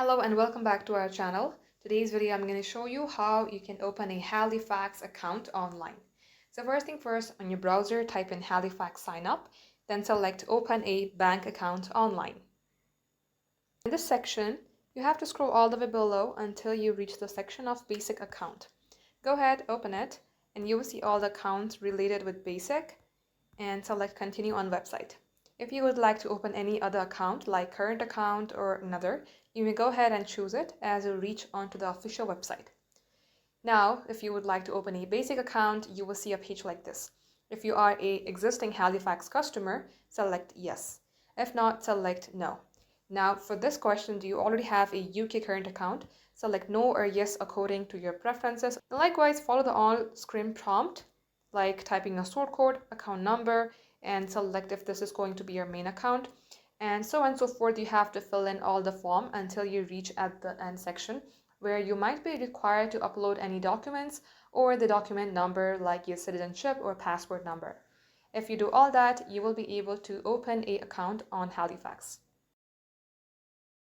Hello and welcome back to our channel. Today's video I'm going to show you how you can open a Halifax account online. So first thing first, on your browser type in Halifax sign up, then select open a bank account online. In this section, you have to scroll all the way below until you reach the section of basic account. Go ahead, open it, and you will see all the accounts related with basic and select continue on website. If you would like to open any other account like current account or another, you may go ahead and choose it as you reach onto the official website. Now, if you would like to open a basic account, you will see a page like this. If you are an existing Halifax customer, select yes. If not, select no. Now, for this question, do you already have a UK current account? Select no or yes according to your preferences. Likewise, follow the on-screen prompt like typing a sort code, account number, and select if this is going to be your main account, and so on and so forth. You have to fill in all the form until you reach at the end section where you might be required to upload any documents or the document number like your citizenship or passport number. If you do all that, you will be able to open an account on Halifax.